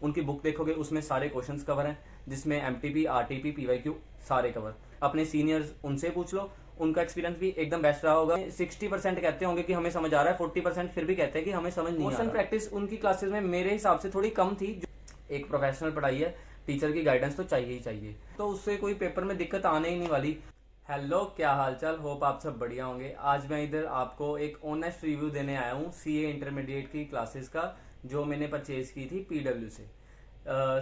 उनकी बुक देखोगे उसमें सारे क्वेश्चंस कवर हैं, जिसमें एमटीपी, आरटीपी, पीवाईक्यू सारे कवर। अपने सीनियर्स उनसे पूछ लो, उनका एक्सपीरियंस भी एकदम बेस्ट रहा होगा। 60% कहते होंगे कि हमें समझ आ रहा है, 40% फिर भी कहते हैं कि हमें समझ नहीं आ रहा। क्वेश्चन प्रैक्टिस उनकी क्लासेस में मेरे हिसाब से थोड़ी कम थी। एक प्रोफेशनल पढ़ाई है, टीचर की गाइडेंस तो चाहिए ही चाहिए, तो उससे कोई पेपर में दिक्कत आने ही नहीं वाली। हेलो, क्या हालचाल, होप आप सब बढ़िया होंगे। आज मैं इधर आपको एक ऑनेस्ट रिव्यू देने आया हूँ सीए इंटरमीडिएट की क्लासेस का, जो मैंने परचेज की थी पीडब्ल्यू से।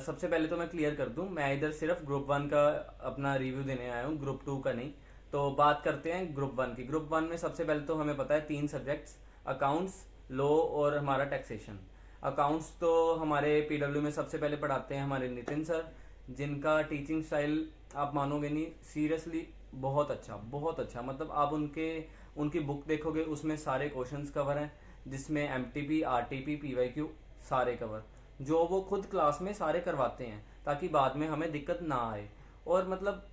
सबसे पहले तो मैं क्लियर कर दूं, मैं इधर सिर्फ ग्रुप 1 का अपना रिव्यू देने आया हूँ, ग्रुप 2 का नहीं। तो बात करते हैं ग्रुप 1 की। ग्रुप 1 में सबसे पहले तो हमें पता है 3 सब्जेक्ट्स, अकाउंट्स, लॉ और हमारा टैक्सेशन। अकाउंट्स तो हमारे पीडब्ल्यू में सबसे पहले पढ़ाते हैं हमारे नितिन सर, जिनका टीचिंग स्टाइल आप मानोगे नहीं, सीरियसली बहुत अच्छा, बहुत अच्छा। मतलब आप उनकी बुक देखोगे उसमें सारे क्वेश्चंस कवर हैं, जिसमें एमटीपी, आरटीपी, पीवाईक्यू सारे कवर, जो वो खुद क्लास में सारे करवाते हैं ताकि बाद में हमें दिक्कत ना आए। और मतलब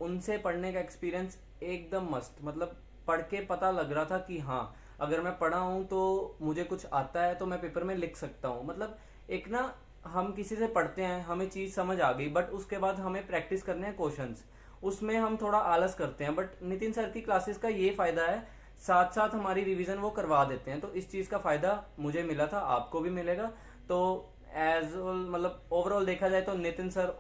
उनसे पढ़ने का एक्सपीरियंस एकदम मस्त। मतलब पढ़ के पता लग रहा था कि हाँ, अगर मैं पढ़ा हूँ तो मुझे कुछ आता है तो मैं पेपर में लिख सकता हूँ। मतलब एक ना, हम किसी से पढ़ते हैं, हमें चीज़ समझ आ गई, बट उसके बाद हमें प्रैक्टिस करने हैं क्वेश्चंस, उसमें हम थोड़ा आलस करते हैं। बट नितिन सर की क्लासेस का ये फायदा है, साथ साथ हमारी रिवीजन वो करवा देते हैं, तो इस चीज़ का फायदा मुझे मिला था, आपको भी मिलेगा। तो एज मतलब ओवरऑल देखा जाए तो Nitin sir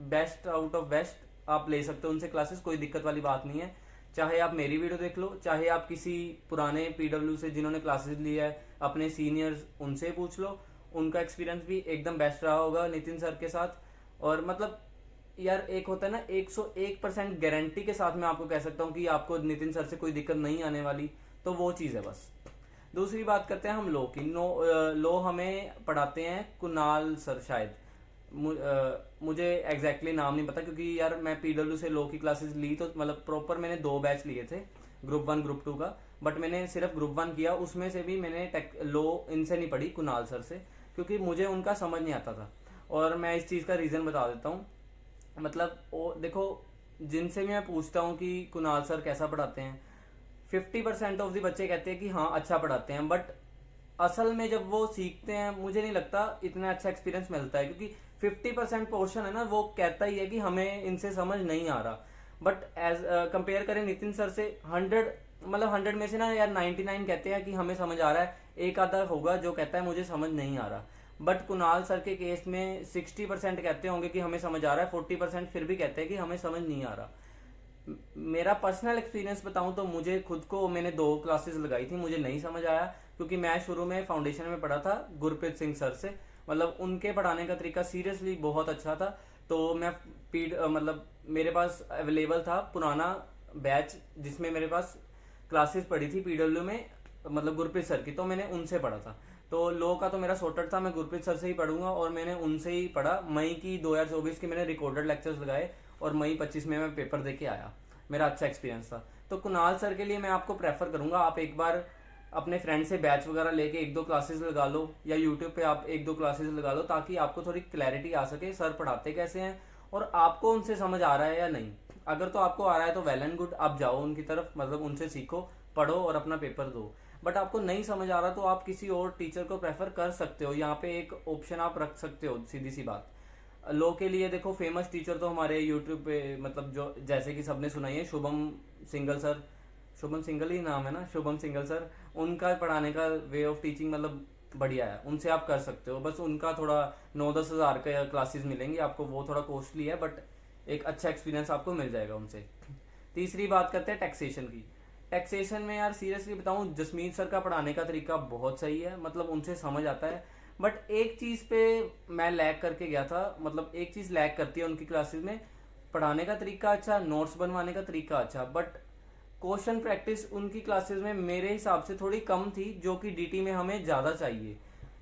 best out of best, आप ले सकते हो उनसे क्लासेस, कोई दिक्कत वाली बात नहीं है। चाहे आप मेरी वीडियो देख लो, चाहे आप किसी पुराने पीडब्ल्यू से जिन्होंने क्लासेस ली है, अपने सीनियर्स उनसे पूछ लो, उनका एक्सपीरियंस भी एकदम बेस्ट रहा होगा नितिन सर के साथ। और मतलब यार, एक होता है ना, 101% गारंटी के साथ मैं आपको कह सकता हूँ कि आपको नितिन सर से कोई दिक्कत नहीं आने वाली, तो वो चीज़ है बस। दूसरी बात करते हैं हम लॉ की। लॉ हमें पढ़ाते हैं कुणाल सर शायद, मुझे एग्जैक्टली नाम नहीं पता, क्योंकि यार मैं पीडब्ल्यू से लॉ की क्लासेस ली तो मतलब प्रॉपर मैंने 2 बैच लिए थे, ग्रुप 1 ग्रुप 2 का। बट मैंने सिर्फ ग्रुप 1 किया, उसमें से भी मैंने लॉ इनसे नहीं पढ़ी, कुणाल सर से, क्योंकि मुझे उनका समझ नहीं आता था। और मैं इस चीज़ का रीज़न बता देता हूँ। मतलब वो देखो, जिनसे भी मैं पूछता हूँ कि कुणाल सर कैसा पढ़ाते हैं, 50% ऑफ द बच्चे कहते हैं कि हाँ अच्छा पढ़ाते हैं, बट असल में जब वो सीखते हैं मुझे नहीं लगता इतना अच्छा एक्सपीरियंस मिलता है, क्योंकि 50% पोर्शन है ना, वो कहता ही है कि हमें इनसे समझ नहीं आ रहा। बट एज कंपेयर करें नितिन सर से, 100 मतलब 100 में से ना यार 99 कहते हैं कि हमें समझ आ रहा है, एक आधा होगा जो कहता है मुझे समझ नहीं आ रहा। बट कुणाल सर के केस में 60% कहते होंगे कि हमें समझ आ रहा है, 40% फिर भी कहते हैं कि हमें समझ नहीं आ रहा। मेरा पर्सनल एक्सपीरियंस बताऊं तो मुझे खुद को, मैंने 2 क्लासेस लगाई थी, मुझे नहीं समझ आया, क्योंकि मैं शुरू में फाउंडेशन में पढ़ा था गुरप्रीत सिंह सर से। मतलब उनके पढ़ाने का तरीका सीरियसली बहुत अच्छा था। तो मैं मतलब मेरे पास अवेलेबल था पुराना बैच, जिसमें मेरे पास क्लासेस पढ़ी थी पीडब्ल्यू में, मतलब गुरप्रीत सर की, तो मैंने उनसे पढ़ा था। तो लॉ का तो मेरा सॉर्टेड था, मैं गुरप्रीत सर से ही पढ़ूंगा, और मैंने उनसे ही पढ़ा। मई की 2024 की मैंने रिकॉर्डेड लेक्चर्स लगाए, और मई 25 में मैं पेपर दे के आया। मेरा अच्छा एक्सपीरियंस था। तो कुणाल सर के लिए मैं आपको प्रेफर करूंगा, आप एक बार अपने फ्रेंड से बैच वगैरह लेके 1-2 क्लासेस लगा लो, या यूट्यूब पे आप 1-2 क्लासेस लगा लो, ताकि आपको थोड़ी क्लैरिटी आ सके सर पढ़ाते कैसे हैं, और आपको उनसे समझ आ रहा है या नहीं। अगर तो आपको आ रहा है तो वेल एंड गुड, आप जाओ उनकी तरफ, मतलब उनसे सीखो, पढ़ो और अपना पेपर दो। बट आपको नहीं समझ आ रहा तो आप किसी और टीचर को प्रेफर कर सकते हो, यहाँ पे एक ऑप्शन आप रख सकते हो, सीधी सी बात। लॉ के लिए देखो, फेमस टीचर तो हमारे यूट्यूब पे, मतलब जो जैसे कि सबने सुना ही है, शुभम सिंगल सर, शुभम सिंगल ही नाम है ना, शुभम सिंगल सर, उनका पढ़ाने का वे ऑफ टीचिंग मतलब बढ़िया है, उनसे आप कर सकते हो। बस उनका थोड़ा 9-10 हज़ार का क्लासेस मिलेंगी आपको, वो थोड़ा कॉस्टली है, बट एक अच्छा एक्सपीरियंस आपको मिल जाएगा उनसे। तीसरी बात करते हैं टैक्सेशन की। टैक्सेशन में यार सीरियसली बताऊं, जसमीत सर का पढ़ाने का तरीका बहुत सही है, मतलब उनसे समझ आता है। बट एक चीज़ पे मैं लैग करके गया था, मतलब एक चीज़ लैग करती है उनकी क्लासेस में, पढ़ाने का तरीका अच्छा, नोट्स बनवाने का तरीका अच्छा, बट क्वेश्चन प्रैक्टिस उनकी क्लासेस में मेरे हिसाब से थोड़ी कम थी, जो कि डीटी में हमें ज़्यादा चाहिए।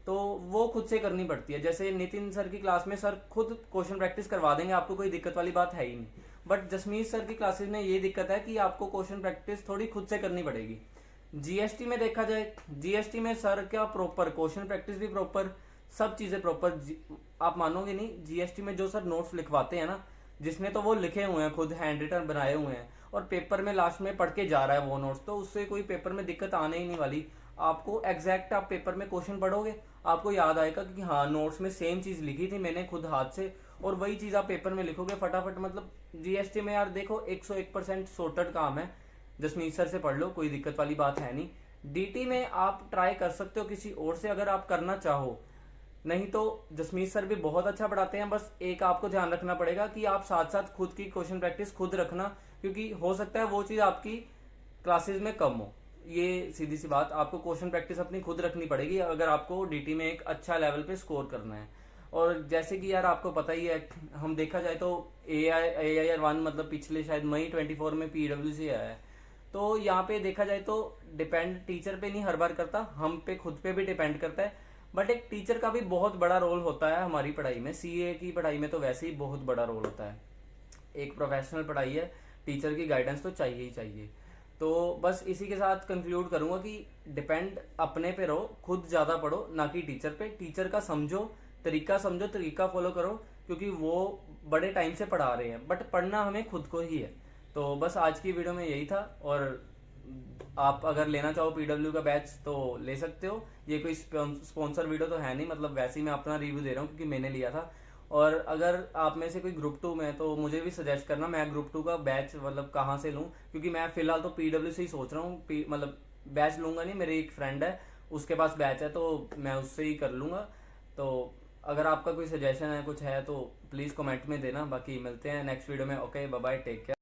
तो वो खुद से करनी पड़ती है। जैसे नितिन सर की क्लास में सर खुद क्वेश्चन प्रैक्टिस करवा देंगे, आपको कोई दिक्कत वाली बात है ही नहीं। बट जसमीत सर की क्लासेस में ये दिक्कत है कि आपको क्वेश्चन प्रैक्टिस थोड़ी खुद से करनी पड़ेगी। जीएसटी में देखा जाए, जीएसटी में सर क्या प्रॉपर क्वेश्चन प्रैक्टिस भी प्रॉपर, सब चीज़ें प्रॉपर। आप मानोगे नहीं, जीएसटी में जो सर नोट्स लिखवाते हैं ना, जिसमें तो वो लिखे हुए हैं, खुद हैंड रिटन बनाए हुए हैं, और पेपर में लास्ट में पढ़ के जा रहा है वो नोट्स, तो उससे कोई पेपर में दिक्कत आने ही नहीं वाली। आपको एग्जैक्ट आप पेपर में क्वेश्चन पढ़ोगे, आपको याद आएगा कि हाँ नोट्स में सेम चीज़ लिखी थी मैंने खुद हाथ से, और वही चीज़ आप पेपर में लिखोगे फटाफट। मतलब जीएसटी में यार देखो 101% सॉर्टेड काम है, जसमीत सर से पढ़ लो, कोई दिक्कत वाली बात है नहीं। डीटी में आप ट्राई कर सकते हो किसी और से अगर आप करना चाहो, नहीं तो जसमीत सर भी बहुत अच्छा पढ़ाते हैं। बस एक आपको ध्यान रखना पड़ेगा कि आप साथ साथ खुद की क्वेश्चन प्रैक्टिस खुद रखना, क्योंकि हो सकता है वो चीज़ आपकी क्लासेस में कम हो। ये सीधी सी बात, आपको क्वेश्चन प्रैक्टिस अपनी खुद रखनी पड़ेगी अगर आपको डीटी में एक अच्छा लेवल पे स्कोर करना है। और जैसे कि यार आपको पता ही है, हम देखा जाए तो AIR 1 मतलब पिछले शायद मई 24 में PWC आया है। तो यहाँ पे देखा जाए तो डिपेंड टीचर पे नहीं हर बार करता, हम पे खुद पे भी डिपेंड करता है। बट एक टीचर का भी बहुत बड़ा रोल होता है हमारी पढ़ाई में, CA की पढ़ाई में तो वैसे ही बहुत बड़ा रोल होता है। एक प्रोफेशनल पढ़ाई है, टीचर की गाइडेंस तो चाहिए ही चाहिए। तो बस इसी के साथ कंक्लूड करूंगा कि डिपेंड अपने पे रहो, खुद ज़्यादा पढ़ो ना कि टीचर पे। टीचर का समझो, तरीका फॉलो करो, क्योंकि वो बड़े टाइम से पढ़ा रहे हैं, बट पढ़ना हमें खुद को ही है। तो बस आज की वीडियो में यही था, और आप अगर लेना चाहो PW का बैच तो ले सकते हो। ये कोई स्पॉन्सर वीडियो तो है नहीं, मतलब वैसे ही मैं अपना रिव्यू दे रहा हूँ क्योंकि मैंने लिया था। और अगर आप में से कोई ग्रुप 2 में, तो मुझे भी सजेस्ट करना, मैं ग्रुप 2 का बैच मतलब कहाँ से लूँ, क्योंकि मैं फिलहाल तो PW से ही सोच रहा हूँ। मतलब बैच लूँगा नहीं, मेरे एक फ्रेंड है उसके पास बैच है, तो मैं उससे ही कर लूँगा। तो अगर आपका कोई सजेशन है, कुछ है, तो प्लीज़ कमेंट में देना। बाकी मिलते हैं नेक्स्ट वीडियो में। Okay, bye bye, take care.